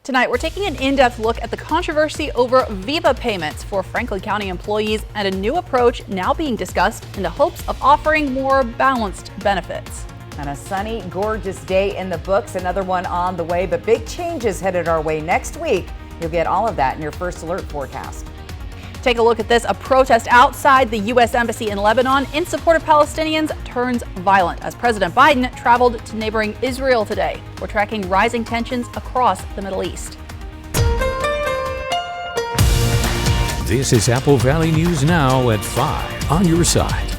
Tonight, we're taking an in-depth look at the controversy over VEBA payments for Franklin County employees and a new approach now being discussed in the hopes of offering more balanced benefits. And a sunny, gorgeous day in the books, another one on the way, but big changes headed our way next week. You'll get all of that in your First Alert forecast. Take a look at this. A protest outside the U.S. Embassy in Lebanon in support of Palestinians turns violent as President Biden traveled to neighboring Israel today. We're tracking rising tensions across the Middle East. This is Apple Valley News Now at 5 on your side.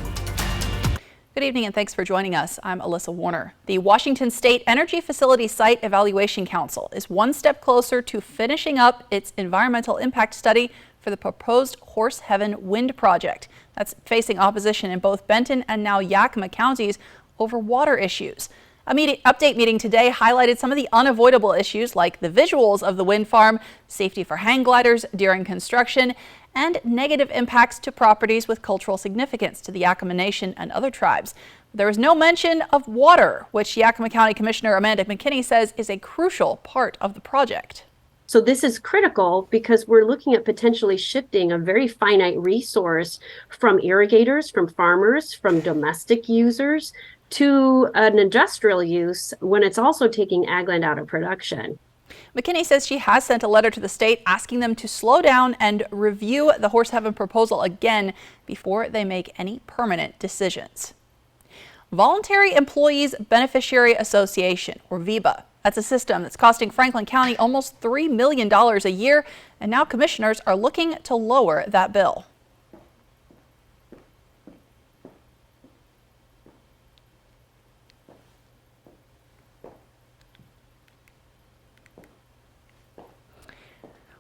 Good evening and thanks for joining us. I'm Alyssa Warner. The Washington State Energy Facility Site Evaluation Council is one step closer to finishing up its environmental impact study for the proposed Horse Heaven Wind Project. That's facing opposition in both Benton and now Yakima counties over water issues. A update meeting today highlighted some of the unavoidable issues like the visuals of the wind farm, safety for hang gliders during construction, and negative impacts to properties with cultural significance to the Yakima Nation and other tribes. There was no mention of water, which Yakima County Commissioner Amanda McKinney says is a crucial part of the project. So this is critical because we're looking at potentially shifting a very finite resource from irrigators, from farmers, from domestic users to an industrial use when it's also taking ag land out of production. McKinney says she has sent a letter to the state asking them to slow down and review the Horse Heaven proposal again before they make any permanent decisions. Voluntary Employees Beneficiary Association, or VEBA. That's a system that's costing Franklin County almost $3 million a year, and now commissioners are looking to lower that bill.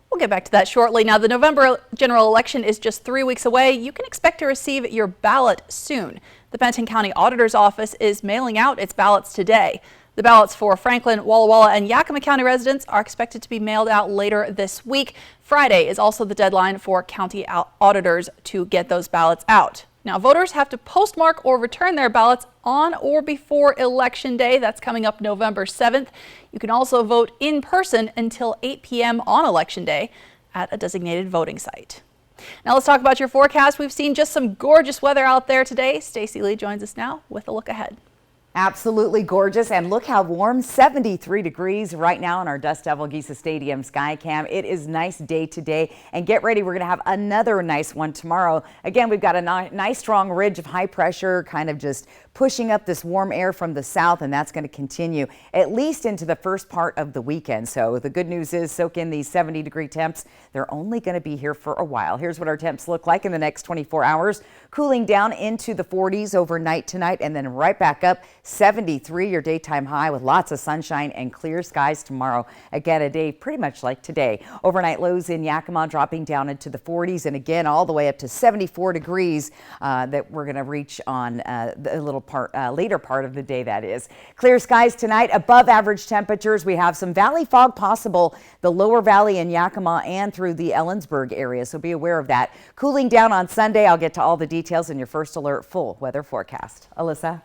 We'll get back to that shortly. Now, the November general election is just 3 weeks away. You can expect to receive your ballot soon. The Benton County Auditor's Office is mailing out its ballots today. The ballots for Franklin, Walla Walla, and Yakima County residents are expected to be mailed out later this week. Friday is also the deadline for county auditors to get those ballots out. Now, voters have to postmark or return their ballots on or before Election Day. That's coming up November 7th. You can also vote in person until 8 p.m. on Election Day at a designated voting site. Now let's talk about your forecast. We've seen just some gorgeous weather out there today. Stacey Lee joins us now with a look ahead. Absolutely gorgeous, and look how warm, 73 degrees right now in our Dust Devil Giza Stadium Skycam. It is nice day today, and get ready, we're going to have another nice one tomorrow. Again, we've got a nice strong ridge of high pressure kind of just pushing up this warm air from the south, and that's going to continue at least into the first part of the weekend. So the good news is soak in these 70-degree temps. They're only going to be here for a while. Here's what our temps look like in the next 24 hours, cooling down into the 40s overnight tonight, and then right back up 73, your daytime high with lots of sunshine and clear skies tomorrow. Again, a day pretty much like today. Overnight lows in Yakima dropping down into the 40s, and again all the way up to 74 degrees that we're going to reach on the later part of the day, that is. Clear skies tonight, above average temperatures. We have some valley fog possible, the lower valley in Yakima and through the Ellensburg area, so be aware of that. Cooling down on Sunday. I'll get to all the details in your First Alert full weather forecast. Alyssa?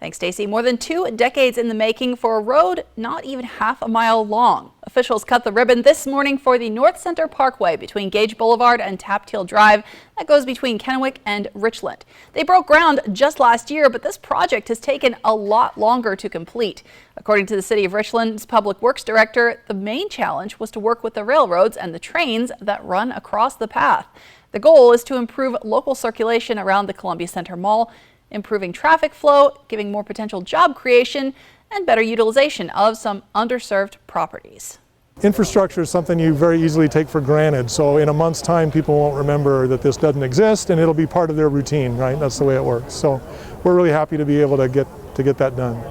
Thanks, Stacey. More than 2 decades in the making for a road not even half a mile long. Officials cut the ribbon this morning for the North Center Parkway between Gage Boulevard and Tapteel Drive. That goes between Kennewick and Richland. They broke ground just last year, but this project has taken a lot longer to complete. According to the City of Richland's Public Works Director, the main challenge was to work with the railroads and the trains that run across the path. The goal is to improve local circulation around the Columbia Center Mall, improving traffic flow, giving more potential job creation, and better utilization of some underserved properties. Infrastructure is something you very easily take for granted. So in a month's time, people won't remember that this doesn't exist, and it'll be part of their routine, right? That's the way it works. So we're really happy to be able to get that done.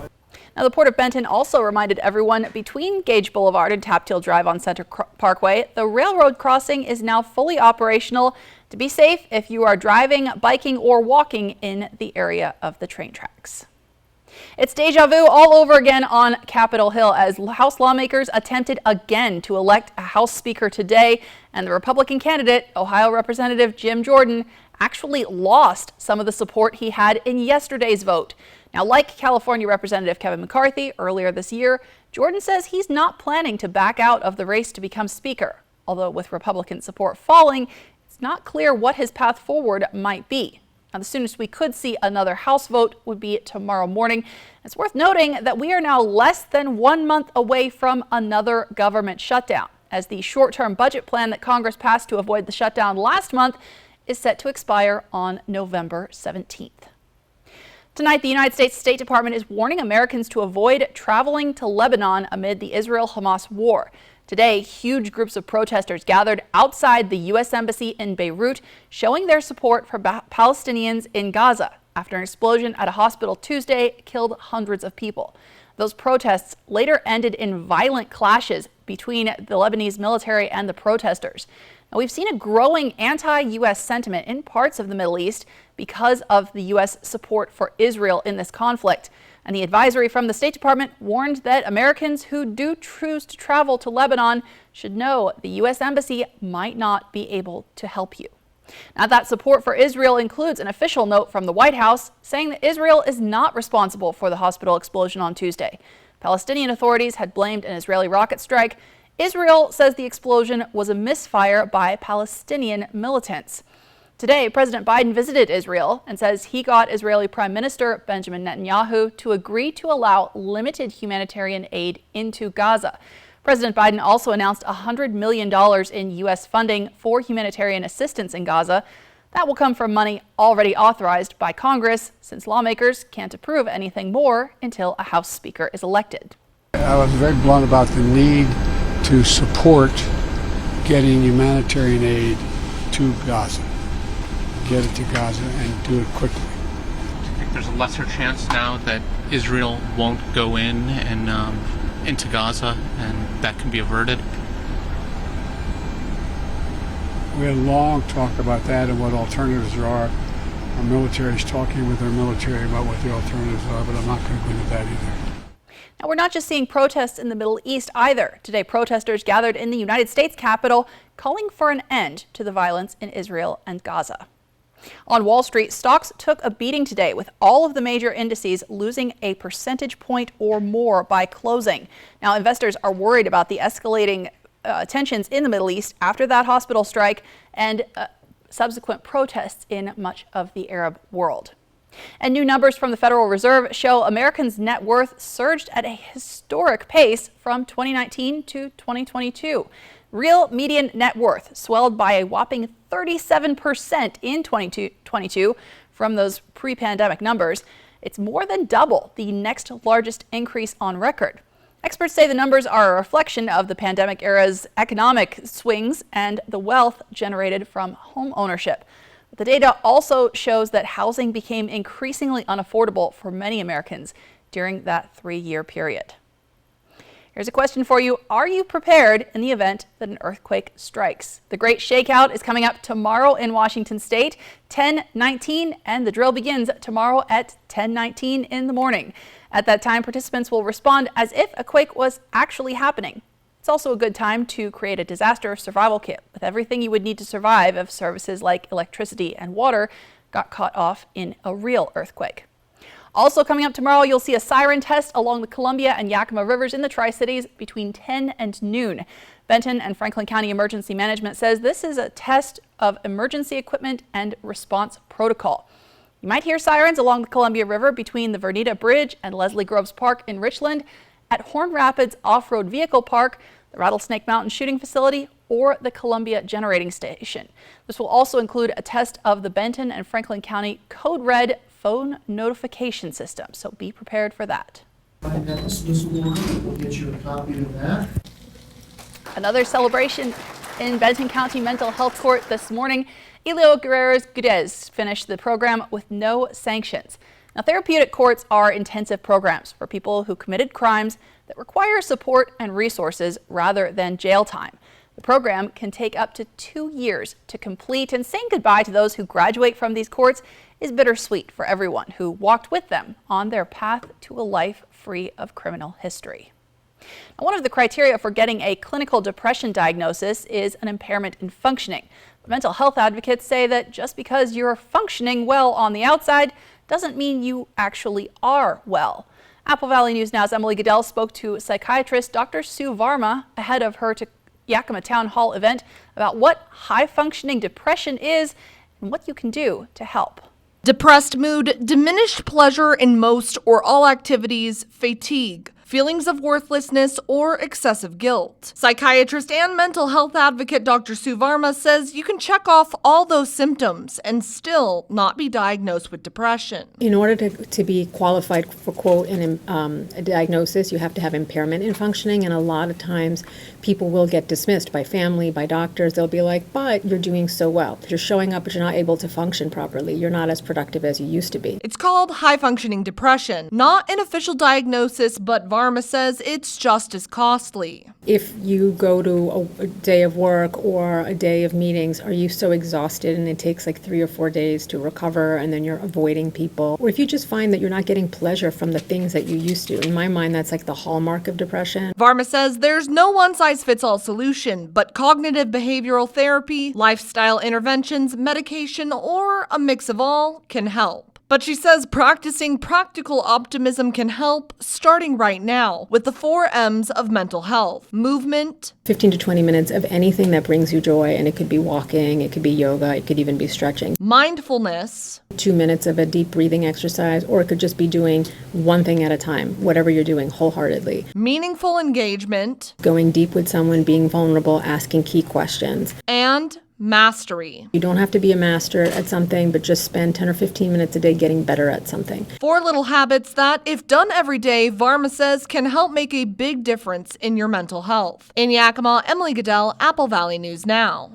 Now, the Port of Benton also reminded everyone between Gage Boulevard and Tapteel Drive on Center Parkway, the railroad crossing is now fully operational to be safe if you are driving, biking, or walking in the area of the train tracks. It's deja vu all over again on Capitol Hill as House lawmakers attempted again to elect a House Speaker today, and the Republican candidate, Ohio Representative Jim Jordan, actually lost some of the support he had in yesterday's vote. Now, like California Representative Kevin McCarthy earlier this year, Jordan says he's not planning to back out of the race to become Speaker. Although with Republican support falling, it's not clear what his path forward might be. Now, the soonest we could see another House vote would be tomorrow morning. It's worth noting that we are now less than 1 month away from another government shutdown, as the short-term budget plan that Congress passed to avoid the shutdown last month is set to expire on November 17th. Tonight, the United States State Department is warning Americans to avoid traveling to Lebanon amid the Israel-Hamas war. Today, huge groups of protesters gathered outside the U.S. Embassy in Beirut, showing their support for Palestinians in Gaza after an explosion at a hospital Tuesday killed hundreds of people. Those protests later ended in violent clashes between the Lebanese military and the protesters. Now, we've seen a growing anti-U.S. sentiment in parts of the Middle East because of the U.S. support for Israel in this conflict. And the advisory from the State Department warned that Americans who do choose to travel to Lebanon should know the U.S. Embassy might not be able to help you. Now, that support for Israel includes an official note from the White House saying that Israel is not responsible for the hospital explosion on Tuesday. Palestinian authorities had blamed an Israeli rocket strike. Israel says the explosion was a misfire by Palestinian militants. Today, President Biden visited Israel and says he got Israeli Prime Minister Benjamin Netanyahu to agree to allow limited humanitarian aid into Gaza. President Biden also announced $100 million in U.S. funding for humanitarian assistance in Gaza. That will come from money already authorized by Congress, since lawmakers can't approve anything more until a House Speaker is elected. I was very blunt about the need to support getting humanitarian aid to Gaza. Get it to Gaza and do it quickly. Do you think there's a lesser chance now that Israel won't go in and into Gaza and that can be averted? We had a long talk about that and what alternatives there are. Our military is talking with their military about what the alternatives are, but I'm not going to go into that either. Now, we're not just seeing protests in the Middle East either. Today, protesters gathered in the United States Capitol calling for an end to the violence in Israel and Gaza. On Wall Street, stocks took a beating today, with all of the major indices losing a percentage point or more by closing. Now, investors are worried about the escalating tensions in the Middle East after that hospital strike and subsequent protests in much of the Arab world. And new numbers from the Federal Reserve show Americans' net worth surged at a historic pace from 2019 to 2022. Real median net worth swelled by a whopping 37% in 2022 from those pre-pandemic numbers. It's more than double the next largest increase on record. Experts say the numbers are a reflection of the pandemic era's economic swings and the wealth generated from home ownership. The data also shows that housing became increasingly unaffordable for many Americans during that 3-year period. Here's a question for you. Are you prepared in the event that an earthquake strikes? The Great Shakeout is coming up tomorrow in Washington State, 10:19, and the drill begins tomorrow at 10:19 in the morning. At that time, participants will respond as if a quake was actually happening. It's also a good time to create a disaster survival kit with everything you would need to survive if services like electricity and water got cut off in a real earthquake. Also coming up tomorrow, you'll see a siren test along the Columbia and Yakima rivers in the Tri-Cities between 10 and noon. Benton and Franklin County Emergency Management says this is a test of emergency equipment and response protocol. You might hear sirens along the Columbia River between the Vernita Bridge and Leslie Groves Park in Richland, at Horn Rapids Off-Road Vehicle Park, the Rattlesnake Mountain Shooting Facility, or the Columbia Generating Station. This will also include a test of the Benton and Franklin County Code Red phone notification system, so be prepared for that. We'll get you a copy of that. Another celebration in Benton County Mental Health Court this morning. Elio Guerrero-Gudez finished the program with no sanctions. Now, therapeutic courts are intensive programs for people who committed crimes that require support and resources rather than jail time. The program can take up to 2 years to complete, and saying goodbye to those who graduate from these courts is bittersweet for everyone who walked with them on their path to a life free of criminal history. Now, one of the criteria for getting a clinical depression diagnosis is an impairment in functioning. But mental health advocates say that just because you're functioning well on the outside doesn't mean you actually are well. Apple Valley News Now's Emily Goodell spoke to psychiatrist Dr. Sue Varma ahead of her Yakima Town Hall event about what high-functioning depression is and what you can do to help. Depressed mood, diminished pleasure in most or all activities, fatigue, feelings of worthlessness, or excessive guilt. Psychiatrist and mental health advocate Dr. Sue Varma says you can check off all those symptoms and still not be diagnosed with depression. In order to be qualified for, quote, a diagnosis, you have to have impairment in functioning, and a lot of times people will get dismissed by family, by doctors. They'll be like, but you're doing so well. You're showing up, but you're not able to function properly. You're not as productive as you used to be. It's called high-functioning depression, not an official diagnosis, but Varma says it's just as costly. If you go to a day of work or a day of meetings, are you so exhausted and it takes like 3 or 4 days to recover and then you're avoiding people? Or if you just find that you're not getting pleasure from the things that you used to. In my mind, that's like the hallmark of depression. Varma says there's no one-size-fits-all solution, but cognitive behavioral therapy, lifestyle interventions, medication, or a mix of all can help. But she says practicing practical optimism can help, starting right now with the 4 M's of mental health: movement, 15 to 20 minutes of anything that brings you joy, and it could be walking, it could be yoga, it could even be stretching. Mindfulness, 2 minutes of a deep breathing exercise, or it could just be doing one thing at a time, whatever you're doing wholeheartedly. meaningful engagement, Going deep with someone, being vulnerable, asking key questions. and mastery. You don't have to be a master at something, but just spend 10 or 15 minutes a day getting better at something. 4 little habits that, if done every day, Varma says can help make a big difference in your mental health. In Yakima, Emily Goodell, Apple Valley News Now.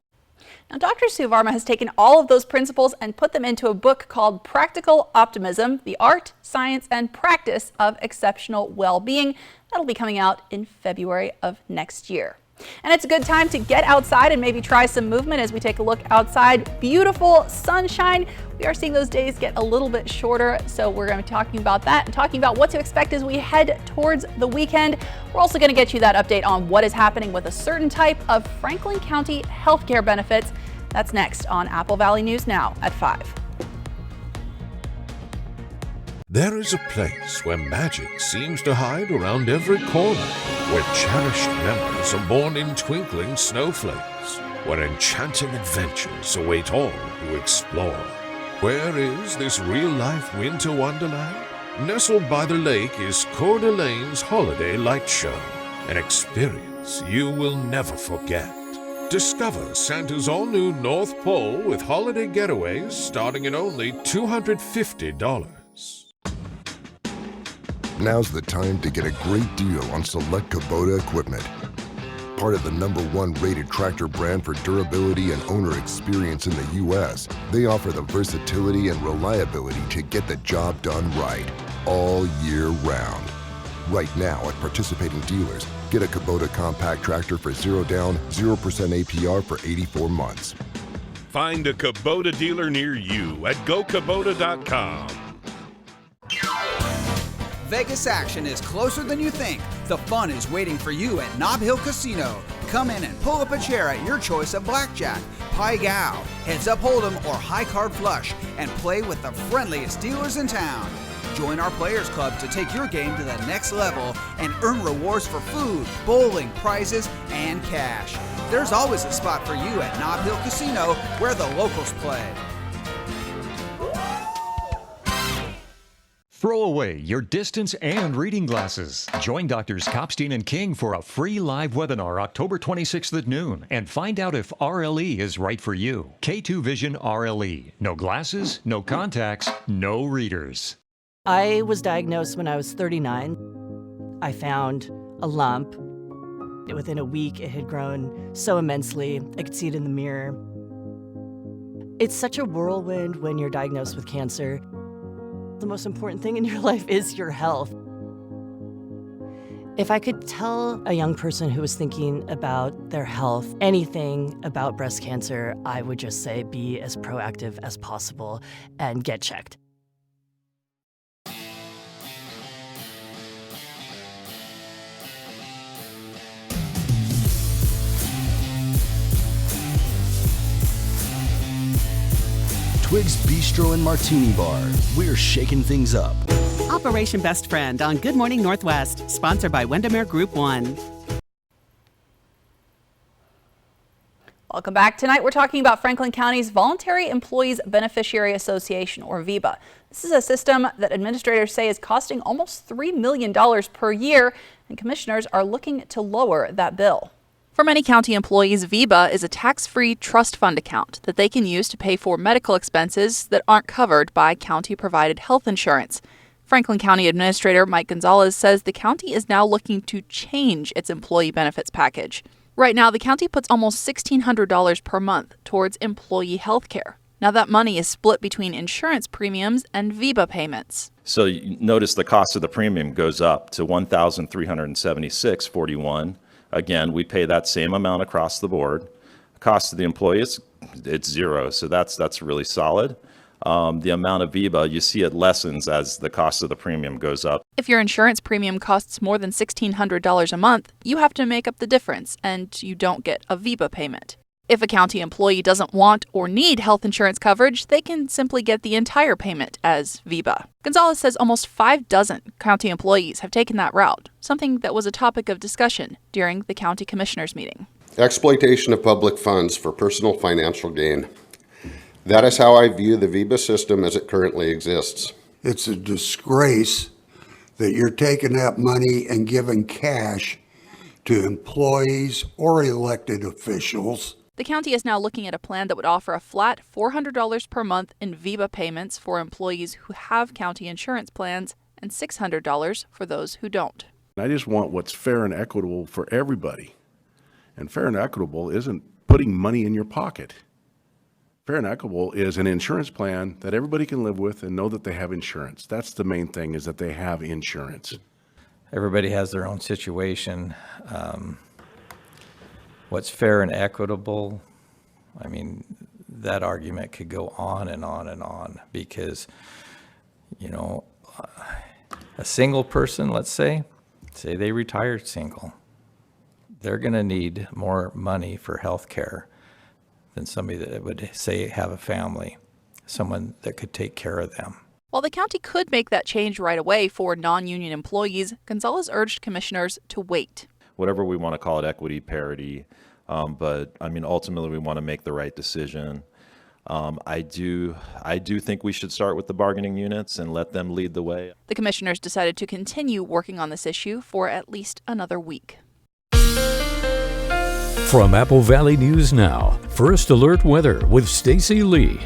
Now, Dr. Sue Varma has taken all of those principles and put them into a book called Practical Optimism: The Art, Science, and Practice of Exceptional Well-Being. That'll be coming out in February of next year. And it's a good time to get outside and maybe try some movement as we take a look outside. Beautiful sunshine. We are seeing those days get a little bit shorter, so we're going to be talking about that and talking about what to expect as we head towards the weekend. We're also going to get you that update on what is happening with a certain type of Franklin County healthcare benefits. That's next on Apple Valley News Now at 5. There is a place where magic seems to hide around every corner, where cherished memories are born in twinkling snowflakes, where enchanting adventures await all who explore. Where is this real-life winter wonderland? Nestled by the lake is Coeur d'Alene's Holiday Light Show, an experience you will never forget. Discover Santa's all-new North Pole with holiday getaways starting at only $250. Now's the time to get a great deal on select Kubota equipment. Part of the #1 rated tractor brand for durability and owner experience in the U.S., they offer the versatility and reliability to get the job done right, all year round. Right now at participating dealers, get a Kubota compact tractor for 0 down, 0% APR for 84 months. Find a Kubota dealer near you at GoKubota.com. Vegas action is closer than you think. The fun is waiting for you at Nob Hill Casino. Come in and pull up a chair at your choice of blackjack, pai gow, heads up hold'em, or high card flush, and play with the friendliest dealers in town. Join our Players Club to take your game to the next level and earn rewards for food, bowling, prizes, and cash. There's always a spot for you at Nob Hill Casino, where the locals play. Throw away your distance and reading glasses. Join Doctors Kopstein and King for a free live webinar October 26th at noon and find out if RLE is right for you. K2 Vision RLE. No glasses, no contacts, no readers. I was diagnosed when I was 39. I found a lump. Within a week, it had grown so immensely, I could see it in the mirror. It's such a whirlwind when you're diagnosed with cancer. The most important thing in your life is your health. If I could tell a young person who was thinking about their health anything about breast cancer, I would just say be as proactive as possible and get checked. Twig's Bistro and Martini Bar. We're shaking things up. Operation Best Friend on Good Morning Northwest, sponsored by Windermere Group 1. Welcome back. Tonight we're talking about Franklin County's Voluntary Employees Beneficiary Association, or VEBA. This is a system that administrators say is costing almost $3 million per year, and commissioners are looking to lower that bill. For many county employees, VEBA is a tax-free trust fund account that they can use to pay for medical expenses that aren't covered by county-provided health insurance. Franklin County Administrator Mike Gonzalez says the county is now looking to change its employee benefits package. Right now, the county puts almost $1,600 per month towards employee health care. Now that money is split between insurance premiums and VEBA payments. So you notice the cost of the premium goes up to $1,376.41. Again, we pay that same amount across the board. Cost of the employees, it's zero, so that's really solid. The amount of VEBA, you see it lessens as the cost of the premium goes up. If your insurance premium costs more than $1,600 a month, you have to make up the difference, and you don't get a VEBA payment. If a county employee doesn't want or need health insurance coverage, they can simply get the entire payment as VEBA. Gonzalez says almost 6 county employees have taken that route, something that was a topic of discussion during the county commissioners meeting. Exploitation of public funds for personal financial gain. That is how I view the VEBA system as it currently exists. It's a disgrace that you're taking that money and giving cash to employees or elected officials. The county is now looking at a plan that would offer a flat $400 per month in VEBA payments for employees who have county insurance plans and $600 for those who don't. I just want what's fair and equitable for everybody. And fair and equitable isn't putting money in your pocket. Fair and equitable is an insurance plan that everybody can live with and know that they have insurance. That's the main thing, is that they have insurance. Everybody has their own situation. What's fair and equitable, I mean, that argument could go on and on and on, because, you know, a single person, let's say they retired single, they're going to need more money for health care than somebody that would, say, have a family, someone that could take care of them. While the county could make that change right away for non-union employees, Gonzalez urged commissioners to wait. Whatever we want to call it, equity, parity, but I mean, ultimately we want to make the right decision. I do think we should start with the bargaining units and let them lead the way. The commissioners decided to continue working on this issue for at least another week. From Apple Valley News Now, First Alert Weather with Stacy Lee.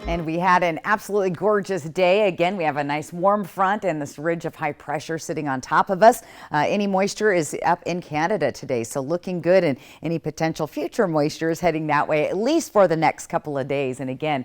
And we had an absolutely gorgeous day. Again, we have a nice warm front and this ridge of high pressure sitting on top of us. Any moisture is up in Canada today, so looking good, and any potential future moisture is heading that way, at least for the next couple of days. And again,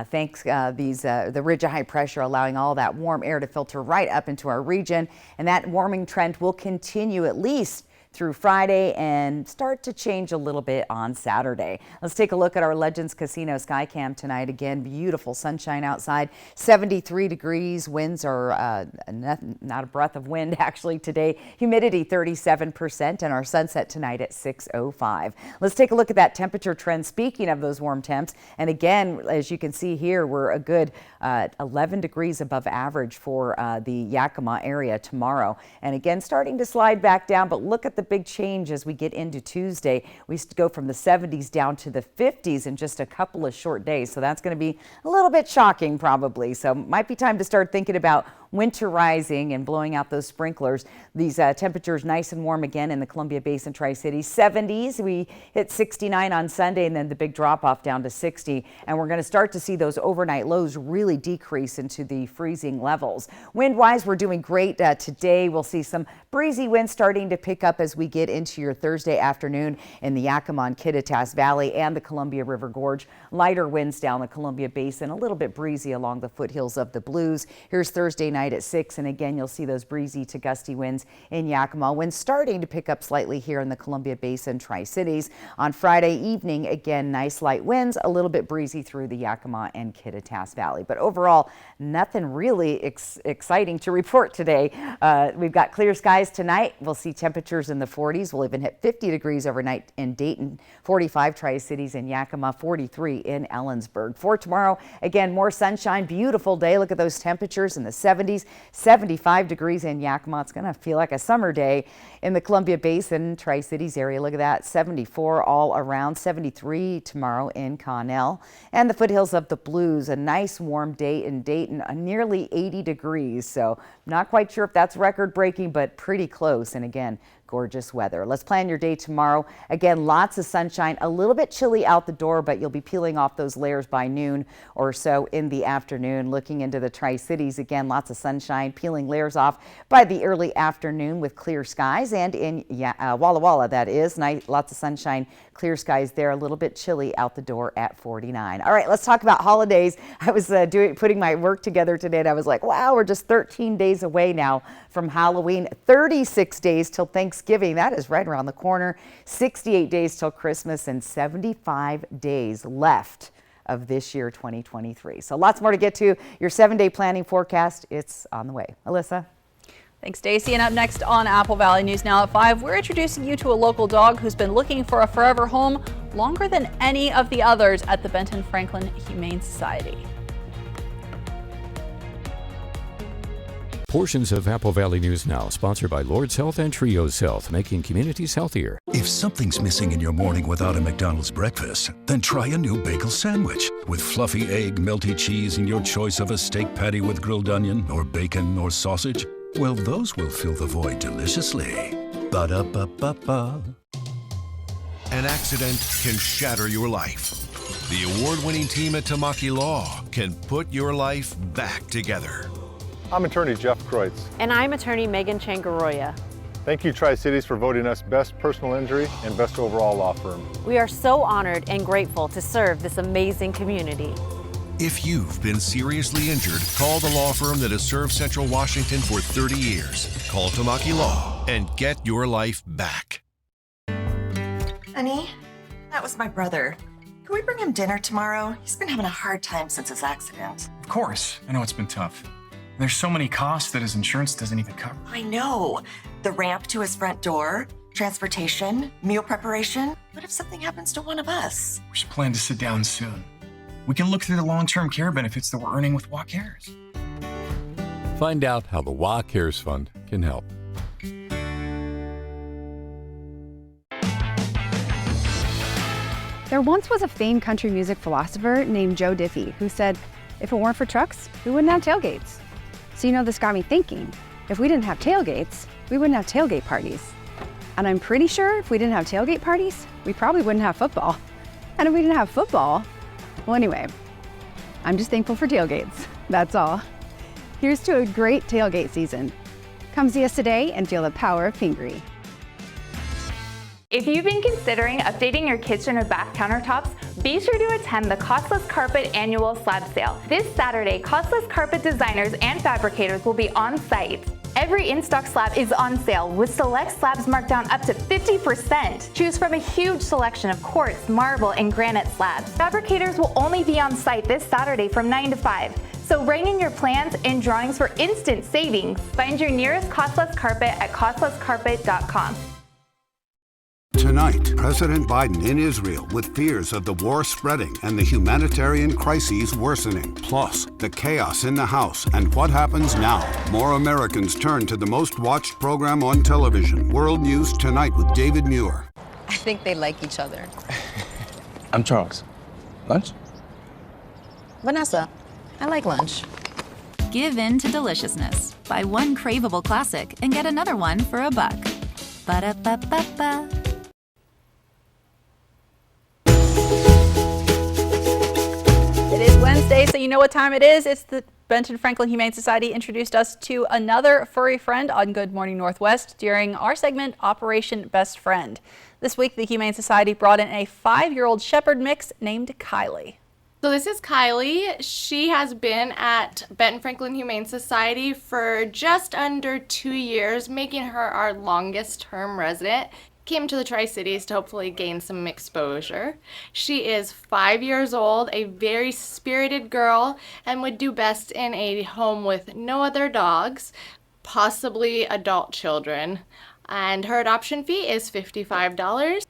thanks the ridge of high pressure allowing all that warm air to filter right up into our region. And that warming trend will continue at least through Friday and start to change a little bit on Saturday. Let's take a look at our Legends Casino Skycam tonight. Again, beautiful sunshine outside, 73 degrees. Winds are not a breath of wind actually today. Humidity 37%, and our sunset tonight at 6:05. Let's take a look at that temperature trend. Speaking of those warm temps, and again, as you can see here, we're a good 11 degrees above average for the Yakima area tomorrow. And again, starting to slide back down, but look at the big change as we get into Tuesday. We used to go from the 70s down to the 50s in just a couple of short days. So that's going to be a little bit shocking probably. So might be time to start thinking about winterizing and blowing out those sprinklers. These temperatures nice and warm again in the Columbia Basin Tri-Cities. 70s, we hit 69 on Sunday, and then the big drop off down to 60. And we're going to start to see those overnight lows really decrease into the freezing levels. Wind wise, we're doing great today. We'll see some breezy winds starting to pick up as we get into your Thursday afternoon in the Yakima and Kittitas Valley and the Columbia River Gorge. Lighter winds down the Columbia Basin, a little bit breezy along the foothills of the Blues. Here's Thursday night at 6, and again you'll see those breezy to gusty winds in Yakima. Winds starting to pick up slightly here in the Columbia Basin Tri-Cities. On Friday evening, again nice light winds, a little bit breezy through the Yakima and Kittitas Valley. But overall, nothing really exciting to report today. We've got clear skies tonight. We'll see temperatures in in the 40s. We'll even hit 50 degrees overnight in Dayton, 45 Tri-Cities in Yakima, 43 in Ellensburg. For tomorrow, again, more sunshine, beautiful day. Look at those temperatures in the 70s, 75 degrees in Yakima. It's going to feel like a summer day in the Columbia Basin, Tri-Cities area. Look at that, 74 all around, 73 tomorrow in Connell. And the foothills of the Blues, a nice warm day in Dayton, nearly 80 degrees. So not quite sure if that's record breaking, but pretty close. And again, gorgeous weather. Let's plan your day tomorrow. Again, lots of sunshine, a little bit chilly out the door, but you'll be peeling off those layers by noon or so in the afternoon. Looking into the Tri-Cities, again, lots of sunshine, peeling layers off by the early afternoon with clear skies. And in Walla Walla, that is, lots of sunshine, clear skies there, a little bit chilly out the door at 49. All right, let's talk about holidays. I was putting my work together today, and I was like, wow, we're just 13 days away now from Halloween, 36 days till Thanksgiving. That is right around the corner. 68 days till Christmas and 75 days left of this year, 2023. So lots more to get to. Your 7-day planning forecast, it's on the way. Alyssa. Thanks, Stacy. And up next on Apple Valley News Now at 5, we're introducing you to a local dog who's been looking for a forever home longer than any of the others at the Benton Franklin Humane Society. Portions of Apple Valley News Now, sponsored by Lord's Health and Trios Health, making communities healthier. If something's missing in your morning without a McDonald's breakfast, then try a new bagel sandwich with fluffy egg, melty cheese, and your choice of a steak patty with grilled onion or bacon or sausage. Well, those will fill the void deliciously. Ba-da-ba-ba-ba. An accident can shatter your life. The award-winning team at Tamaki Law can put your life back together. I'm attorney Jeff Kreutz. And I'm attorney Megan Changaroya. Thank you, Tri-Cities, for voting us Best Personal Injury and Best Overall Law Firm. We are so honored and grateful to serve this amazing community. If you've been seriously injured, call the law firm that has served Central Washington for 30 years. Call Tamaki Law and get your life back. Honey, that was my brother. Can we bring him dinner tomorrow? He's been having a hard time since his accident. Of course. I know it's been tough. There's so many costs that his insurance doesn't even cover. I know. The ramp to his front door, transportation, meal preparation. What if something happens to one of us? We should plan to sit down soon. We can look through the long-term care benefits that we're earning with WA Cares. Find out how the WA Cares Fund can help. There once was a famed country music philosopher named Joe Diffie who said, if it weren't for trucks, we wouldn't have tailgates. So this got me thinking, if we didn't have tailgates, we wouldn't have tailgate parties. And I'm pretty sure if we didn't have tailgate parties, we probably wouldn't have football. And if we didn't have football, well anyway, I'm just thankful for tailgates, that's all. Here's to a great tailgate season. Come see us today and feel the power of Pingree. If you've been considering updating your kitchen or bath countertops, be sure to attend the Costless Carpet Annual Slab Sale. This Saturday, Costless Carpet designers and fabricators will be on site. Every in-stock slab is on sale, with select slabs marked down up to 50%. Choose from a huge selection of quartz, marble, and granite slabs. Fabricators will only be on site this Saturday from 9 to 5. So write in your plans and drawings for instant savings. Find your nearest Costless Carpet at costlesscarpet.com. Tonight, President Biden in Israel with fears of the war spreading and the humanitarian crises worsening. Plus, the chaos in the House and what happens now. More Americans turn to the most watched program on television. World News Tonight with David Muir. I think they like each other. I'm Charles. Lunch? Vanessa, I like lunch. Give in to deliciousness. Buy one craveable classic and get another one for $1. Ba-da-ba-ba-ba. It is Wednesday, so you know what time it is. It's the Benton Franklin Humane Society introduced us to another furry friend on Good Morning Northwest during our segment Operation Best Friend. This week, the Humane Society brought in a 5-year-old shepherd mix named Kylie. So this is Kylie. She has been at Benton Franklin Humane Society for just under 2 years, making her our longest term resident. Came to the Tri-Cities to hopefully gain some exposure. She is 5 years old, a very spirited girl, and would do best in a home with no other dogs, possibly adult children. and her adoption fee is $55.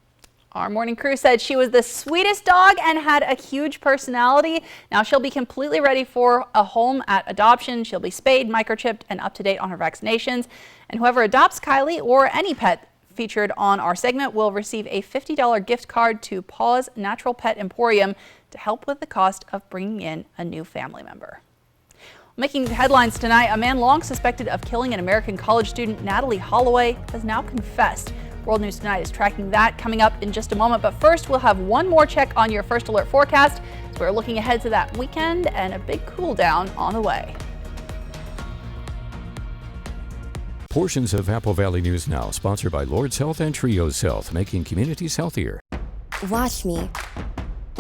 Our morning crew said she was the sweetest dog and had a huge personality. Now she'll be completely ready for a home at adoption. She'll be spayed, microchipped, and up to date on her vaccinations. And whoever adopts Kylie or any pet featured on our segment will receive a $50 gift card to Paws Natural Pet Emporium to help with the cost of bringing in a new family member. Making headlines tonight, a man long suspected of killing an American college student, Natalie Holloway, has now confessed. World News Tonight is tracking that coming up in just a moment. But first, we'll have one more check on your First Alert forecast. So we're looking ahead to that weekend and a big cool down on the way. Portions of Apple Valley News Now, sponsored by Lord's Health and Trios Health, making communities healthier. Watch me.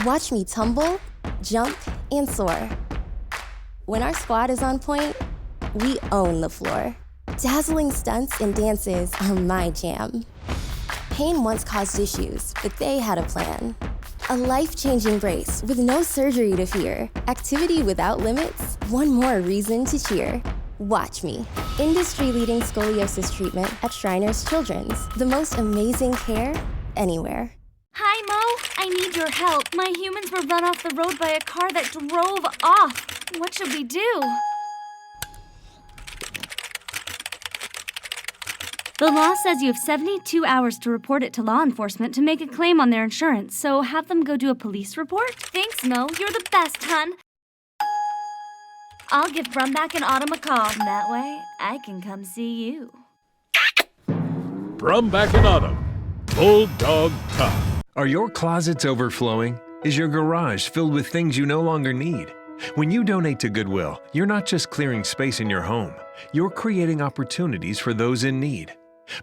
Watch me tumble, jump, and soar. When our squad is on point, we own the floor. Dazzling stunts and dances are my jam. Pain once caused issues, but they had a plan. A life-changing brace with no surgery to fear. Activity without limits, one more reason to cheer. Watch me. Industry-leading scoliosis treatment at Shriners Children's. The most amazing care anywhere. Hi, Mo. I need your help. My humans were run off the road by a car that drove off. What should we do? The law says you have 72 hours to report it to law enforcement to make a claim on their insurance, so have them go do a police report? Thanks, Mo. You're the best, hun. I'll give Brumback and Autumn a call. That way, I can come see you. Brumback and Autumn. Bulldog Tough. Are your closets overflowing? Is your garage filled with things you no longer need? When you donate to Goodwill, you're not just clearing space in your home. You're creating opportunities for those in need.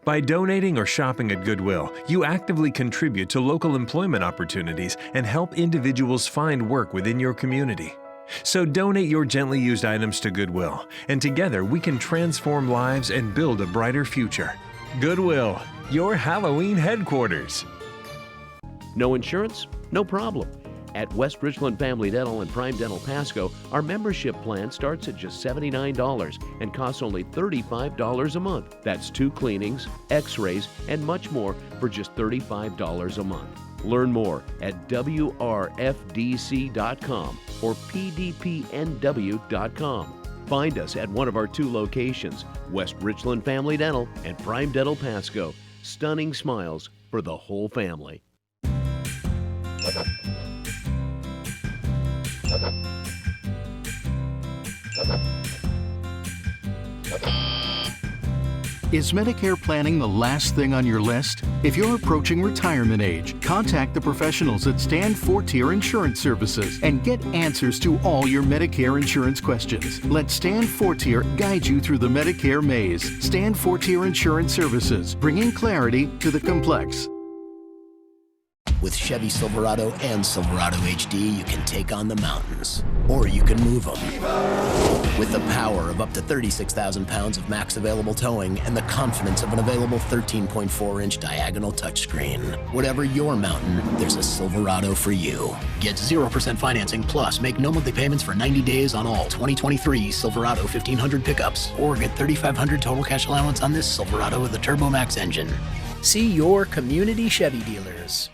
By donating or shopping at Goodwill, you actively contribute to local employment opportunities and help individuals find work within your community. So donate your gently used items to Goodwill, and together we can transform lives and build a brighter future. Goodwill, your Halloween headquarters. No insurance? No problem. At West Richland Family Dental and Prime Dental Pasco, our membership plan starts at just $79 and costs only $35 a month. That's 2 cleanings, x-rays, and much more for just $35 a month. Learn more at WRFDC.com or PDPNW.com. Find us at one of our 2 locations, West Richland Family Dental and Prime Dental Pasco. Stunning smiles for the whole family. Is Medicare planning the last thing on your list? If you're approaching retirement age, contact the professionals at Stand Fortier Insurance Services and get answers to all your Medicare insurance questions. Let Stand Fortier guide you through the Medicare maze. Stand Fortier Insurance Services, bringing clarity to the complex. With Chevy Silverado and Silverado HD, you can take on the mountains, or you can move them. With the power of up to 36,000 pounds of max available towing and the confidence of an available 13.4-inch diagonal touchscreen. Whatever your mountain, there's a Silverado for you. Get 0% financing, plus make no monthly payments for 90 days on all 2023 Silverado 1500 pickups, or get $3,500 total cash allowance on this Silverado with a TurboMax engine. See your community Chevy dealers.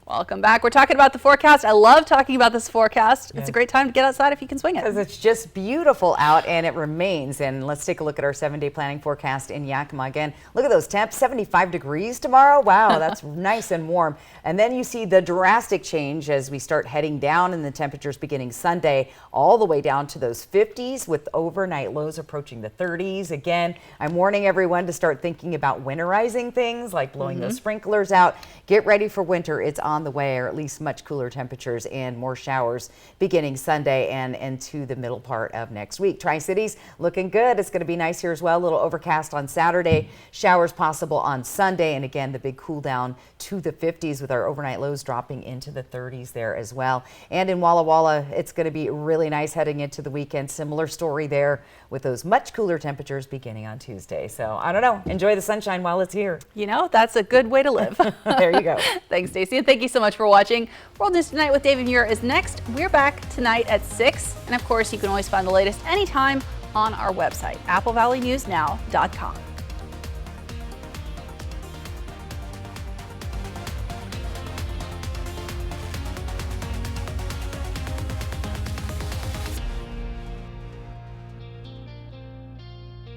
Welcome back. We're talking about the forecast. I love talking about this forecast. It's a great time to get outside if you can swing it. Because it's just beautiful out, and it remains. And let's take a look at our 7-day planning forecast in Yakima again. Look at those temps, 75 degrees tomorrow. Wow, that's nice and warm. And then you see the drastic change as we start heading down in the temperatures beginning Sunday, all the way down to those 50s with overnight lows approaching the 30s. Again, I'm warning everyone to start thinking about winterizing things like blowing those sprinklers out. Get ready for winter. It's on the way, or at least much cooler temperatures and more showers beginning Sunday and into the middle part of next week. Tri-Cities looking good. It's going to be nice here as well. A little overcast on Saturday, showers possible on Sunday, and again the big cool down to the 50s with our overnight lows dropping into the 30s there as well. And in Walla Walla, it's going to be really nice heading into the weekend. Similar story there with those much cooler temperatures beginning on Tuesday. So I don't know, enjoy the sunshine while it's here. You know, that's a good way to live. There you go. Thanks, Stacey, and thank you so much for watching. World News Tonight with David Muir is next. We're back tonight at 6, and of course you can always find the latest anytime on our website, applevalleynewsnow.com.